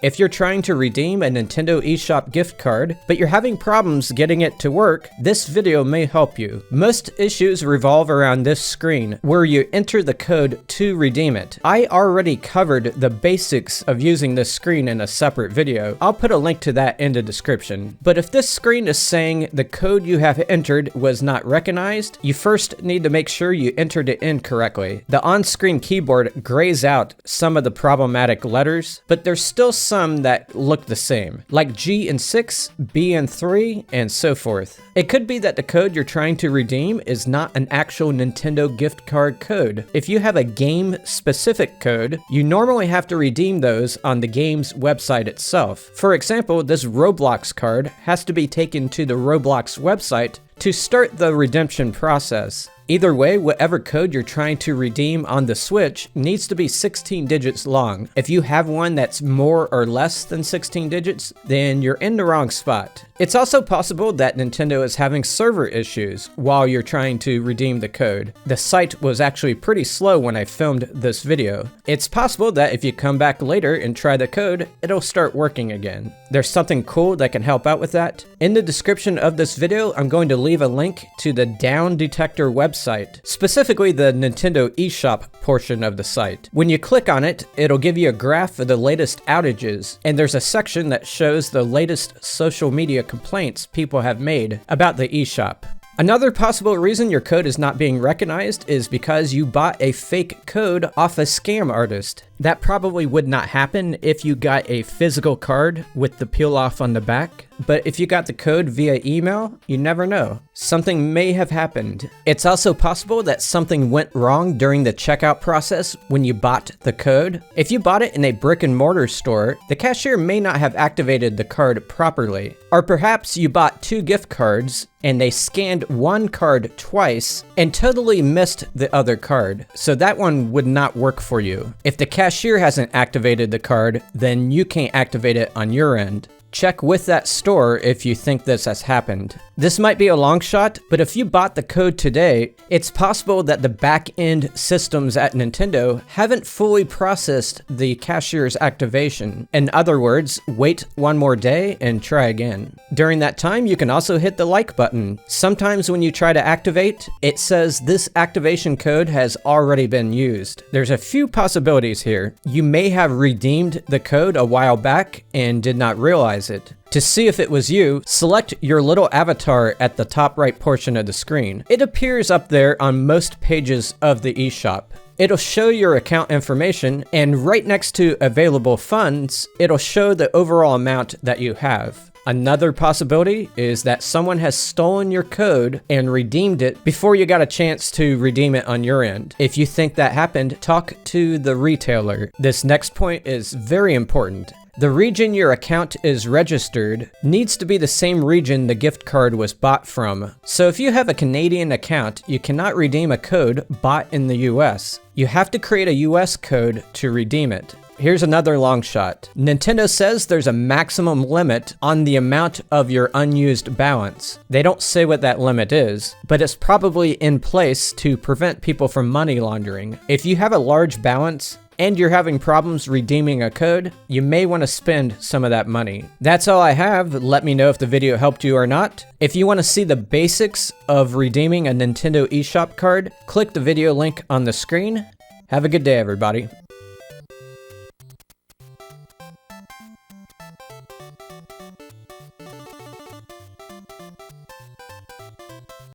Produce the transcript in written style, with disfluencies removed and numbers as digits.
If you're trying to redeem a Nintendo eShop gift card, but you're having problems getting it to work, this video may help you. Most issues revolve around this screen, where you enter the code to redeem it. I already covered the basics of using this screen in a separate video. I'll put a link to that in the description. But if this screen is saying the code you have entered was not recognized, you first need to make sure you entered it in correctly. The on-screen keyboard grays out some of the problematic letters, but there's still some that look the same, like G in 6, B in 3, and so forth. It could be that the code you're trying to redeem is not an actual Nintendo gift card code. If you have a game-specific code, you normally have to redeem those on the game's website itself. For example, this Roblox card has to be taken to the Roblox website to start the redemption process. Either way, whatever code you're trying to redeem on the Switch needs to be 16 digits long. If you have one that's more or less than 16 digits, then you're in the wrong spot. It's also possible that Nintendo is having server issues while you're trying to redeem the code. The site was actually pretty slow when I filmed this video. It's possible that if you come back later and try the code, it'll start working again. There's something cool that can help out with that. In the description of this video, I'm going to leave a link to the Down Detector website, specifically the Nintendo eShop portion of the site. When you click on it, it'll give you a graph of the latest outages, and there's a section that shows the latest social media complaints people have made about the eShop. Another possible reason your code is not being recognized is because you bought a fake code off a scam artist. That probably would not happen if you got a physical card with the peel off on the back, but if you got the code via email, you never know. Something may have happened. It's also possible that something went wrong during the checkout process when you bought the code. If you bought it in a brick and mortar store, the cashier may not have activated the card properly. Or perhaps you bought 2 gift cards and they scanned one card twice and totally missed the other card. So that one would not work for you. If the cashier hasn't activated the card, then you can't activate it on your end. Check with that store if you think this has happened. This might be a long shot, but if you bought the code today, it's possible that the back-end systems at Nintendo haven't fully processed the cashier's activation. In other words, wait one more day and try again. During that time, you can also hit the like button. Sometimes when you try to activate, it says this activation code has already been used. There's a few possibilities here. You may have redeemed the code a while back and did not realize it. To see if it was you, select your little avatar at the top right portion of the screen. It appears up there on most pages of the eShop. It'll show your account information, and right next to available funds, it'll show the overall amount that you have. Another possibility is that someone has stolen your code and redeemed it before you got a chance to redeem it on your end. If you think that happened, talk to the retailer. This next point is very important. The region your account is registered needs to be the same region the gift card was bought from. So if you have a Canadian account, you cannot redeem a code bought in the US. You have to create a US code to redeem it. Here's another long shot. Nintendo says there's a maximum limit on the amount of your unused balance. They don't say what that limit is, but it's probably in place to prevent people from money laundering. If you have a large balance, and you're having problems redeeming a code, you may want to spend some of that money. That's all I have. Let me know if the video helped you or not. If you want to see the basics of redeeming a Nintendo eShop card, click the video link on the screen. Have a good day, everybody.